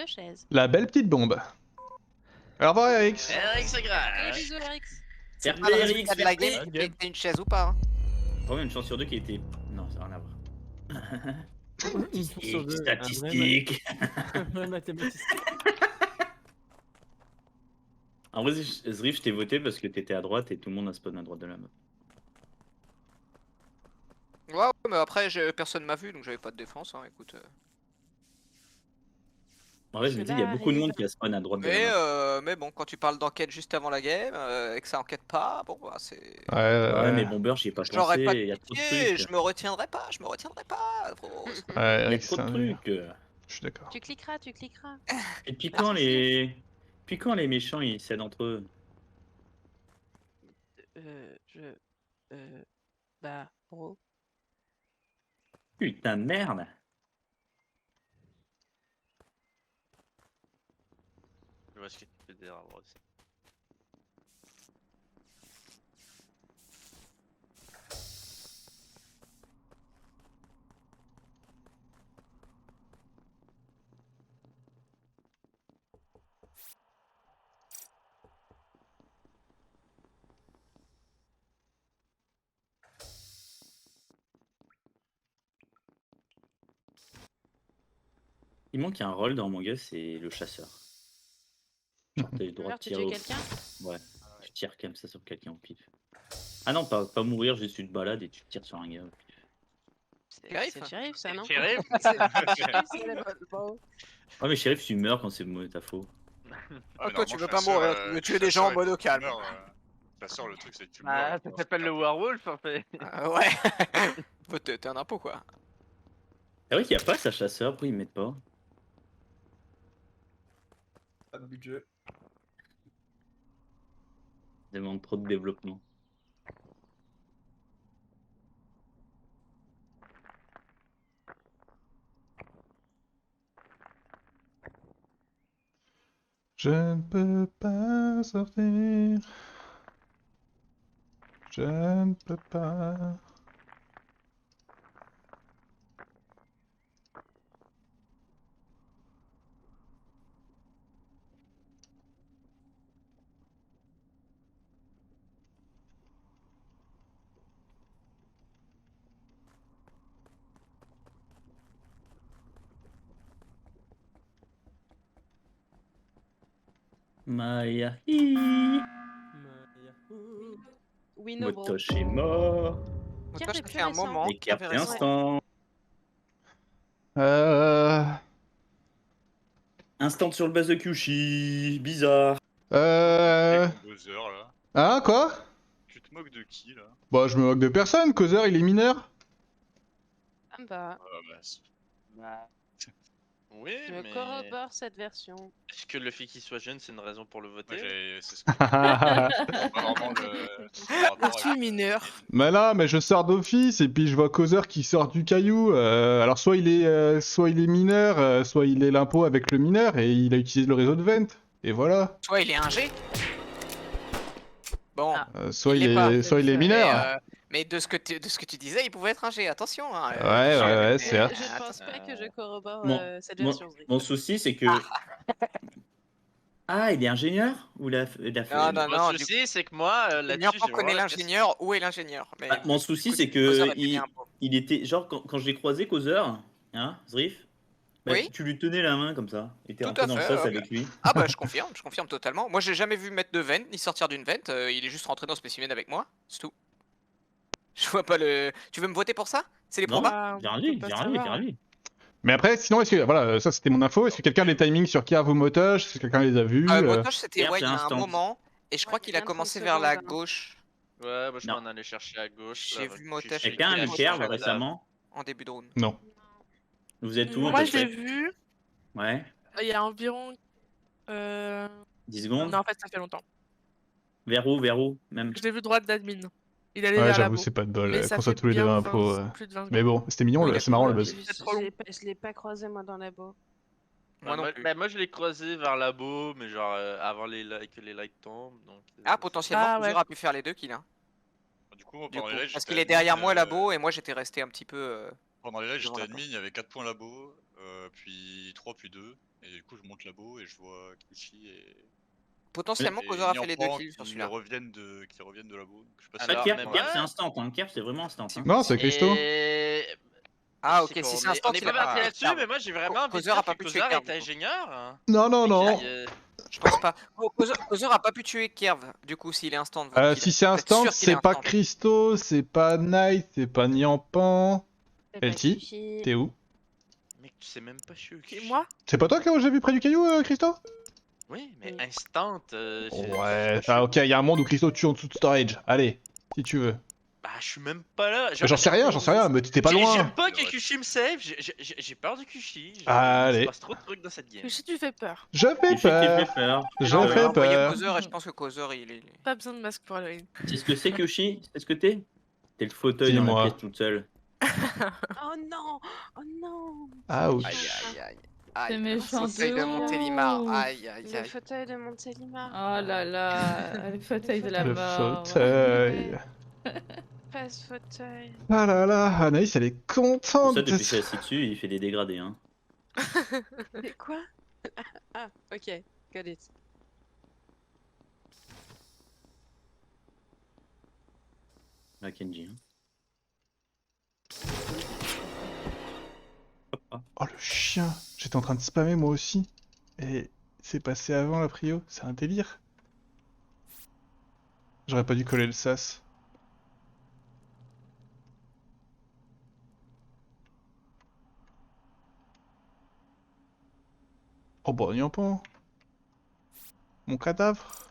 2 chaises. La belle petite bombe. Au revoir Eric. Eric, c'est grave. Bisous, Eric. C'est Merci, pas le Eric, résultat de la game merci. qui était une chaise ou pas hein. Quand même une chance sur deux qui était... Non, ça n'a rien à voir. Une chance sur deux, Statistique. Un vrai mathématicien. En vrai, Zrif, je t'ai voté parce que t'étais à droite et tout le monde a spawn à droite de la map. Ouais, mais après personne m'a vu donc j'avais pas de défense, hein, écoute. En vrai, je me dis, il y a beaucoup de monde qui a spawn à droite de la map. Mais bon, quand tu parles d'enquête juste avant la game et que ça enquête pas, bon bah c'est. Ouais, mais Bomber, j'y ai pas J'aurais pensé, pas il y a trop de pitié, trucs. je me retiendrai pas, gros. Ouais, Il y a Eric, trop c'est de un- trucs. Je suis d'accord. Tu cliqueras, tu cliqueras. Et puis quand les... Puis quand les méchants, ils cèdent entre eux. Bah, bro. Putain de merde. Je vois ce que tu peux dire, moi aussi. Il manque un rôle dans Among Us, c'est le chasseur. Genre, t'as le droit de Tu tirer tues au... quelqu'un? Ouais, tu tires comme ça sur quelqu'un au pif. Ah non, pas mourir, juste tu te balades et tu tires sur un gars au pif. Shérif C'est shérif, ça, non? Shérif. Ouais, mais shérif, tu meurs quand c'est ta faute. Ah, toi tu veux pas mourir, tu veux tuer des gens en mode au calme. Ta sœur, le truc c'est que tu Bah, meurs. ça s'appelle le werewolf en fait. Ouais. T'es un impôt quoi. C'est vrai qu'il n'y a pas ça chasseur, pourquoi ils mettent pas? Pas de budget. Ça demande trop de développement. Je ne peux pas sortir. Je ne peux pas. Maya hi. Oui, no, bro. Motosh est mort. Qui Moi, ça est plus fait un récent? moment. Et carte Intéressant. instant. Euh... Instant sur le base de Kyushi. Bizarre. Buzzer là. Hein, quoi? Tu te moques de qui là? Bah, je me moque de personne, Causeur, il est mineur. Ah bah, Bah. Oui, je mais. corrobore cette version. Est-ce que le fait qu'il soit jeune, c'est une raison pour le Moi voter? c'est ce que pas vraiment le rapport Je suis mineur. Mais là, mais je sors d'office et puis je vois Causeur qui sort du caillou. Alors soit il est mineur, soit il est l'impôt avec le mineur et il a utilisé le réseau de vent. Et voilà. Soit il est un G. Bon. Ah. Soit Il il l'est pas. est, soit il est mineur. Mais de ce que tu disais, il pouvait être un G, attention. Hein, Ouais, c'est vrai. Je pense pas que je corrobore Mon- cette mon- version. Mon souci, c'est que. Ah, il est ingénieur? Ou la Non, Mon du souci, c'est que moi, Bien là-dessus, pas je connaît vois l'ingénieur, où est l'ingénieur. Mais Ah, mon souci, écoute, c'est Causeur que est payé un peu. il était genre quand je l'ai croisé Causeur, hein, Zrif, bah, Oui. tu lui tenais la main comme ça, et t'es Tout rentré à dans le fait, sas ouais. avec lui. Ah bah je confirme totalement. Moi j'ai jamais vu mettre de vent ni sortir d'une vent, il est juste rentré dans Spécimen avec moi, c'est tout. Je vois pas le... Tu veux me voter pour ça? C'est les Non, probas? j'ai rien dit. Mais après, sinon, est-ce que voilà, ça c'était mon info. Est-ce que quelqu'un a les timings sur qui a vos motoches? Est-ce que quelqu'un les a vus? Motoche c'était Pierre, ouais, il y c'est a un instant. moment, et je crois Ouais, qu'il a 20-30 commencé vers la secondes, hein. gauche Ouais, moi je Non. m'en allais chercher à gauche. J'ai là, vu je Motoche. suis Quelqu'un a Quelqu'un vu a Pierre vu récemment? en début de round. Non. Vous êtes où à Moi, peu je l'ai près? vu Ouais, il y a environ. 10 secondes. Non, en fait, ça fait longtemps. Vers où même? Je l'ai vu droite d'admin. Il allait Ouais, vers la j'avoue, beau. c'est pas de bol. Mais Qu'on ça soit fait tous les deux bien impôts. plus de 20 Mais bon, c'était mignon, Oui, c'est marrant le d'accord. buzz. C'est trop long. Je l'ai pas croisé moi dans la beau. Moi non moi, plus. bah, moi je l'ai croisé vers là-bas, mais genre avant que les lights tombent. Donc, Ah potentiellement, Ah, Causeur ouais. a pu faire les deux kills. Hein. Du coup, moi, Du pendant coup, les lives, parce j'étais qu'il est derrière admin, moi labo et moi j'étais resté un petit peu... Pendant les lives, devant j'étais la admin, il y avait 4 points labo, puis 3 puis 2. Et du coup, je monte labo et je vois Kishi et. Potentiellement, et Causeur a fait les 2 Niampan kills sur qui celui-là. reviennent de labo. Donc, je sais pas si Alors, c'est même pas- moi- C'est instant, hein. Kerf, c'est vraiment instant. Hein. Non, c'est Christo. Et... Ah, je ok, sais pas, si c'est on instant, est il pas a pas parti pu là-dessus, tuer mais moi j'ai vraiment envie de Causeur a dire pas que pu tuer Causeur Kerv, est du coup. ingénieur. Hein. Non, non, Et non. Je pense pas. Causeur a pas pu tuer Kerv, du coup, s'il est instant de votre kill. Si c'est Vous êtes instant, sûr qu'il est c'est pas instant. Christo, c'est pas Knight, c'est pas Niampan. C'est pas Elti, Kishi. t'es où? Mec, tu sais même pas, je suis Et moi C'est pas toi que j'ai vu près du caillou, Christo? Oui, mais Mm. instant. Ouais, ok, il y a un monde où Christo tue en dessous de storage. Allez, si tu veux. Bah, je suis même pas là. J'en sais rien, mais t'étais pas loin. J'aime pas que Kushi me save, j'ai peur de Kushi. Genre, Allez. il se passe trop de trucs dans cette game. Kushi, tu fais peur. Je fais Kishi qui fait peur. peur. Je Non, mais fais envoyez peur. Causeur et je pense que Causeur, il est. Pas besoin de masque pour Halloween. C'est ce que c'est, Kyoshi? C'est ce que t'es? T'es le fauteuil dans la Dis-moi. pièce toute seule. Oh non! Oh non! Ouch. Aïe, aïe, aïe. C'est Aïe, méchant le fauteuil de de ouf. Montélimar. Aïe, aïe, Le aïe. fauteuil de Montélimar. Oh là là, le fauteuil de la Le mort. fauteuil. Pas ce fauteuil. Ah là là, Anaïs, elle est Pour contente. ça, depuis qu'il s'est assis dessus, il fait des dégradés. Hein. Mais quoi? Ah, ok. Got it. La Kenji. Hein. Oh le chien. J'étais en train de spammer moi aussi. Et c'est passé avant la prio. C'est un délire. J'aurais pas dû coller le sas. Oh bah, Niampan. Mon cadavre.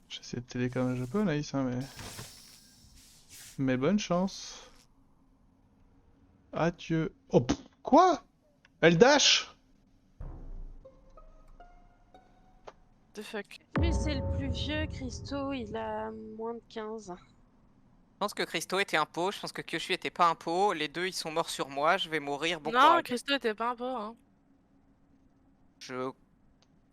J'essaie de t'aider comme je peux, Naïs, hein, mais... Mais bonne chance. Adieu. Oh, pff, quoi? Elle dash? The fuck. Lui, c'est le plus vieux, Christo, il a moins de 15. Je pense que Christo était un pot, je pense que Kyoshi était pas un pot. Les deux, ils sont morts sur moi. Je vais mourir. Bon non, courage. Christo était pas un peu, hein.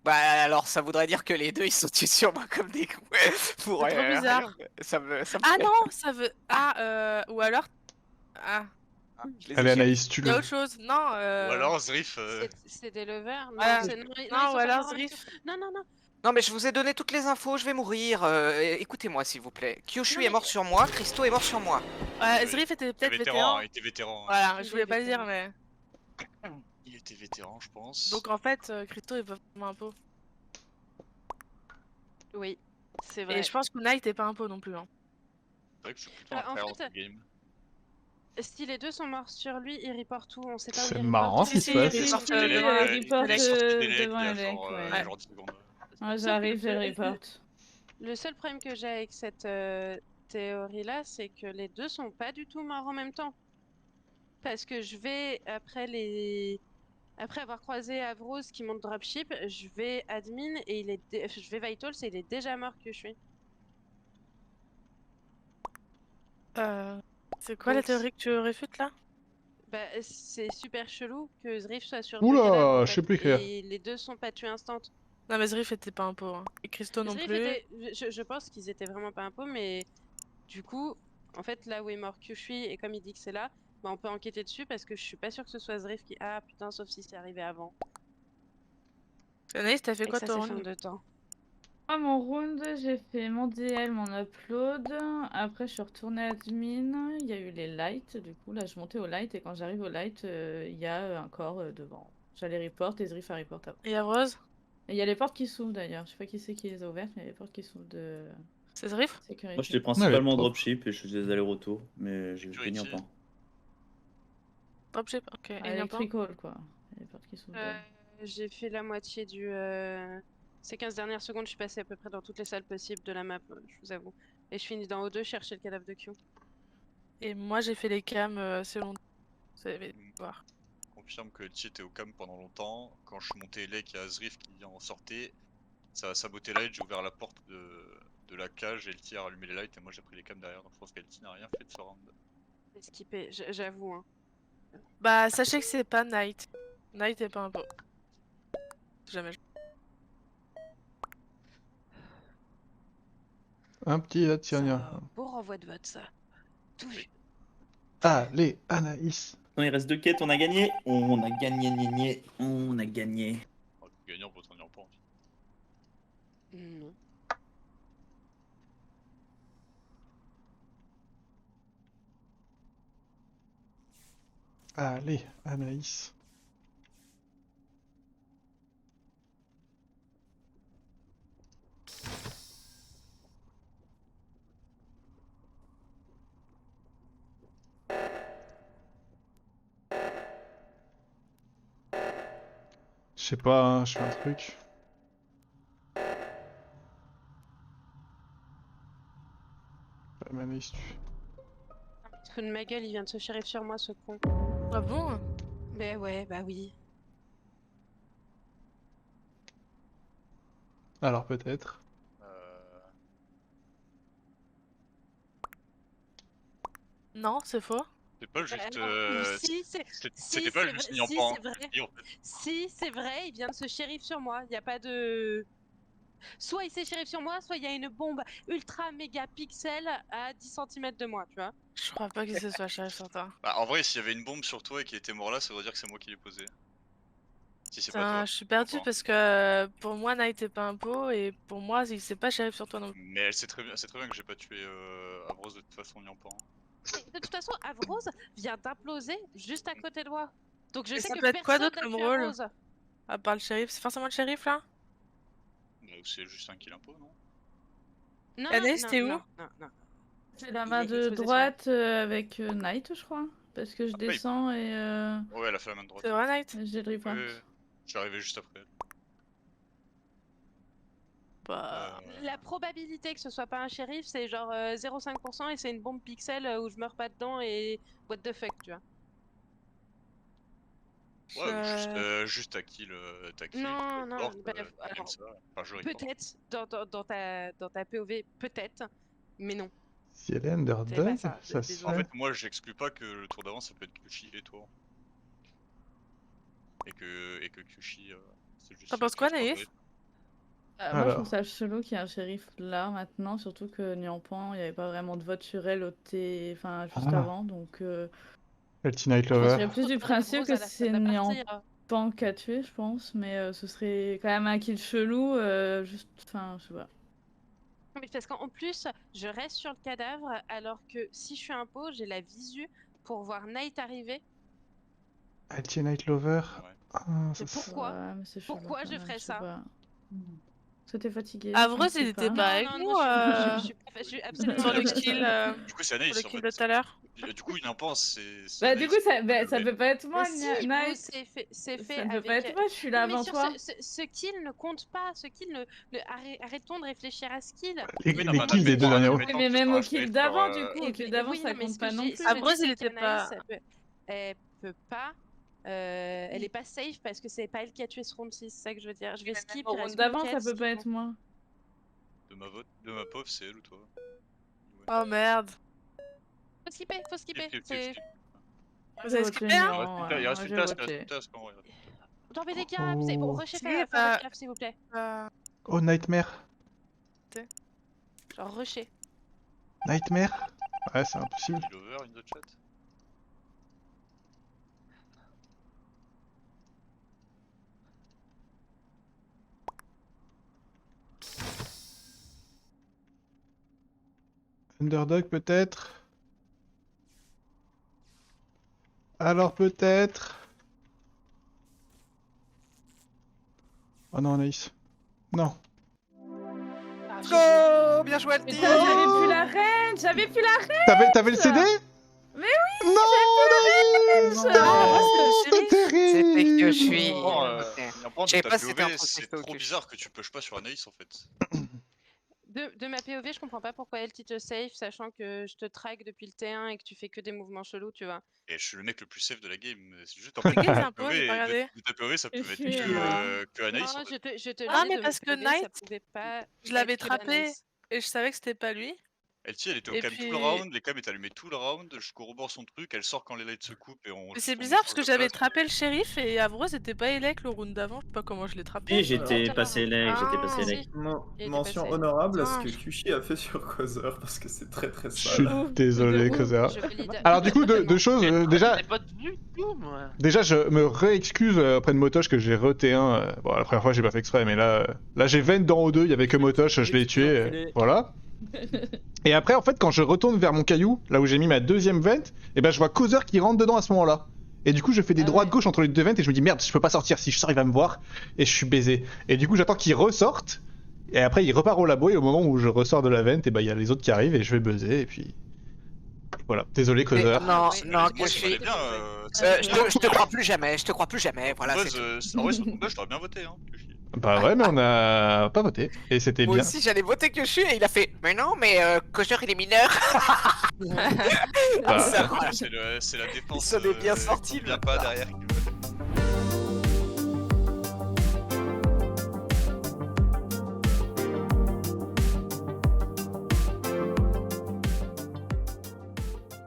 Bah alors, ça voudrait dire que les deux, ils sont tués sur moi comme des cons. Pour C'est trop rien. bizarre. Ça me Ah fait- non, ça veut. Ah, ou alors. Ah, Je les ai Allez, tués. Anaïs, tu il y a le. autre chose. Non, Ou alors Zrif. C'est des lovers? Non, Voilà. c'est... non, ils Non, sont ou pas alors morts avec Zrif. tout. Non, non, non. Non, mais je vous ai donné toutes les infos, je vais mourir. Écoutez-moi, s'il vous plaît. Kyoshi Non, est mais- mort sur moi, Christo est mort sur moi. Ouais, Zrif était peut-être vétéran. Il était vétéran. hein. Voilà, Il je voulais est pas le dire, vétéran. mais. Il était vétéran, je pense. Donc en fait, Christo est pas vraiment un pot. Oui, c'est vrai. Et je pense que Knight est pas un pot non plus. Hein. C'est vrai que je suis plutôt en un frère dans fait, cette game. Si les deux sont morts sur lui, il report tout. On sait pas où C'est il marrant report. ce qui se passe. il Si, sortent, si, devant il Elec. reporte Elec Sorti d'Elec, devant il y a Elec, genre, ouais. genre 10 secondes. Ouais, j'arrive, je reporte. Le seul problème que j'ai avec cette théorie-là, c'est que les deux sont pas du tout morts en même temps. Parce que je vais, après avoir croisé Avros qui monte dropship, je vais admin et je vais Vitals et il est déjà mort que je suis. C'est quoi la Donc, théorie que tu réfutes là? Bah, c'est super chelou que Zrif soit sur Oula, deux cadavres, en je sais fait, plus écrire. et les deux sont pas tués instant. Non, mais Zrif était pas un pot. Hein. Et Christo non Zrif plus. je pense qu'ils étaient vraiment pas un pot, mais du coup, en fait, là où est mort Kyushui, et comme il dit que c'est là, bah, on peut enquêter dessus parce que je suis pas sûre que ce soit Zrif qui. Ah putain, sauf si c'est arrivé avant. Anaïs, t'as fait Et quoi que ça, ton c'est fin round? de temps. Moi, mon round, j'ai fait mon DL, mon upload. Après, je suis retournée admin. Il y a eu les lights. Du coup, là, je montais au light. Et quand j'arrive au light, il y a un corps devant. J'allais report et Zrif a report avant. Et Avrose? Et il y a les portes qui s'ouvrent d'ailleurs. Je sais pas qui c'est qui les a ouvertes, mais il y a les portes qui s'ouvrent de C'est Zrif? sécurité. Moi, j'étais principalement propre. dropship et je faisais des allers-retours, mais j'ai vu Security. Niampan. Dropship, ok. Et Niampan? Electrical, quoi. Il y a les portes qui s'ouvrent. J'ai fait la moitié du. Ces 15 dernières secondes, je suis passée à peu près dans toutes les salles possibles de la map, je vous avoue. Et je finis dans O2 chercher le cadavre de Q. Et moi, j'ai fait les cams selon. Vous allez voir. Je confirme que Elti était au cam pendant longtemps. Quand je suis monté Elec, il y a Zrif qui en sortait. Ça a saboté light, j'ai ouvert la porte de la cage, Elti a rallumé les lights et moi j'ai pris les cams derrière. Donc je pense qu'Elti n'a rien fait de ce round. J'ai skippé, j'avoue. Hein. Bah, sachez que c'est pas Knight. Knight est pas un pot. Jamais. Un petit là, C'est tiens. un beau renvoi de vote, ça. Tout vu. Allez, Anaïs. Non, il reste 2 quêtes, on a gagné. On a gagné, on a gagné. Oh, gagnant pour tenir pas. Non. Allez, Anaïs. Je sais pas, hein, je fais un truc. Anaïs, tu... Il se fout de ma gueule, il vient de se shérif sur moi, ce con. Ah bon? Mais ouais, bah oui. Alors peut-être. Non, c'est faux. C'est pas juste. Alors, si, C'était pas juste si, Niampan. c'est vrai. Et en fait, Si, c'est vrai, il vient de se shérif sur moi. Il n'y a pas de... Soit il s'est shérif sur moi, soit il y a une bombe ultra méga pixel à 10 cm de moi, tu vois. Je crois pas que ce soit shérif sur toi. bah, en vrai, s'il y avait une bombe sur toi et qu'il était mort là, ça veut dire que c'est moi qui l'ai posé. Si c'est pas Putain, toi. je suis perdue Enfin, parce que pour moi, Night est pas un pot et pour moi, il s'est pas shérif sur toi non plus. Mais elle sait très bien, c'est très bien que j'ai pas tué Avros de toute façon Niampan. De toute façon, Avrose vient d'imploser juste à côté de moi. Donc je Et sais ça que peut être quoi personne d'autre n'a comme tué rôle? Avrose. À part le shérif, c'est forcément le shérif là? C'est juste un kill impôt, non? Non, Anaïs, non, t'es où? non, non, non. C'est la Il main est de exposé sur droite avec Knight, je crois. Parce que je Après, descends et Ouais, elle a fait la main de droite. C'est vrai, Night? j'ai le report. Ouais, je suis arrivé juste après elle. Bah. La probabilité que ce soit pas un shérif, c'est genre 0,5% et c'est une bombe pixel où je meurs pas dedans et what the fuck, tu vois. Ouais, ou juste, Je- juste ta kill, Non, tu non, report, bah, comme alors, ça. Enfin, je report. peut-être dans ta POV, peut-être, mais non, Si elle est c'est pas underdog, ça. ça se Désolé. En fait. fait, moi, j'exclus pas que le tour d'avant, ça peut être Kyushi et toi. Et que Kyushi, c'est juste. T'en penses quoi, juste un Naïf? vrai. Moi, je trouve Alors. ça chelou qu'il y ait un shérif là maintenant, surtout que Niampan, il n'y avait pas vraiment de vote sur elle enfin, juste Ah. avant, donc Petit Night je Lover. serais plus du principe Rose que à la fin c'est de la partie, Niampan qui a tué, je pense, mais ce serait quand même un kill chelou, juste, enfin, je sais pas. Mais parce qu'en plus, je reste sur le cadavre, alors que si je suis un pot, j'ai la visu pour voir Night arriver. Petit Night Lover. Ouais. Ah, Mais ça, pourquoi Ouais, mais c'est chelou Pourquoi quand je même, ferais sais ça pas. Parce que t'es fatigué, je Avrose, ne sais il était pas. pas avec non, nous je suis pas- je suis absolument sur pas le fatiguée. kill, Du coup, c'est sur Anaïs le en kill fait. de tout à l'heure. Du coup, Niampan, c'est. Bah, du Anaïs coup, qui a ça levé. peut pas être moi, Mais si, Night. c'est fait Ça ne peut avec... pas être moi, je suis là Non, mais avant sur toi. ce kill ne compte pas. Ce kill arrêtons de réfléchir à ce kill. Les, Oui, non, les mais kills des deux derniers attends, rounds. admettons Mais que même ce au soit un kill shérif d'avant, sur, du coup, au kill Et d'avant, oui, ça non, mais compte ce pas que non je plus. dis, ce que je Avrose, dis, il c'est était qu'Anaïs, pas. elle est pas safe parce que c'est pas elle qui a tué ce round 6, c'est ça que je veux dire. Je vais skip, Au il round reste d'avant, une ça quête, peut pas skippons. être moi. De ma pauvre, c'est elle ou toi? Oh merde. Faut skipper, Skip. c'est... Vous J'ai avez voté skippé, hein? non, Il reste moi une j'ai task, voté. en vrai. Non mais les gars, c'est bon, Oh. rushez, Si, faites bah- votre gaffe s'il vous plaît. Oh, Nightmare. Genre rushez. Nightmare. Ouais, c'est impossible. Il over in the chat. Underdog peut-être. Alors peut-être. Oh non, Anaïs. Non. Ah, Go! Bien joué, Alti! Putain, j'avais plus la reine, j'avais plus la reine. T'avais le CD? Mais oui, non, Anaïs. Non. Non, C'était c'est terrible. C'était que je suis. Niampan, J'avais de ta pas si c'était un POV, faux c'est texto trop que- bizarre que tu pushes pas sur Anaïs en fait. De ma POV, je comprends pas pourquoi elle te safe, sachant que je te traque depuis le T1 et que tu fais que des mouvements chelous, tu vois. Et je suis le mec le plus safe de la game. C'est juste en C'est fait, qui les de ta impôts? J'ai pas regardé. de ta POV, ça Je peut être suis que Anaïs. Non, En fait. je te le Ah, dis, mais de ma parce que POV, ça Knight, pouvait pas je l'avais être que trappé d'Anaïs. et je savais que c'était pas lui. Elti, elle était au Et cam tout le puis- round, les cams étaient allumés tout le round, je corrobore son truc, elle sort quand les lights se coupent et on. Mais c'est on bizarre parce change que de j'avais place. trappé le shérif et Avrose était pas élec le round d'avant, je sais pas comment je l'ai trappé. Et j'étais Alors, passé leg, j'étais ah, passé si. leg. Il était Mention passé. honorable à ce que Putain. Kushi a fait sur Causeur parce que c'est très très Je suis sale. désolé, ouf. Causeur. Je valide. Alors du coup, deux choses. Déjà, J'ai pas du tout, moi. déjà, je me réexcuse auprès de Motoche que j'ai re-T1. Bon, la première fois, j'ai pas fait exprès, mais là j'ai Vent dans O2, il y avait que Motoche, je l'ai tué. Voilà. Et après, en fait, quand je retourne vers mon caillou, là où j'ai mis ma deuxième Vent, et ben je vois Causeur qui rentre dedans à ce moment-là. Et du coup, je fais des Ah droites-gauche entre les deux Vents et je me dis merde, je peux pas sortir. Si je sors, il va me voir. Et je suis baisé. Et du coup, j'attends qu'il ressorte. Et après, il repart au labo. Et au moment où je ressors de la Vent, et ben il y a les autres qui arrivent et je vais buzzer. Et puis. Voilà. Désolé, Causeur. Non, Oui, non, Moi, ça allait Kushi. bien. Je te crois plus jamais, je te crois plus jamais, voilà. Buzz, c'est tout. en vrai, sur ton buzz, je t'aurais bien voté. Hein, Kushi. Bah ouais, mais on a pas voté. Et c'était Moi bien. aussi j'allais voter Kushi et il a fait mais non, mais Causeur il est mineur. Bah, Ça, voilà. C'est la défense. s'en est bien sorti, Bien le pas bâtard. derrière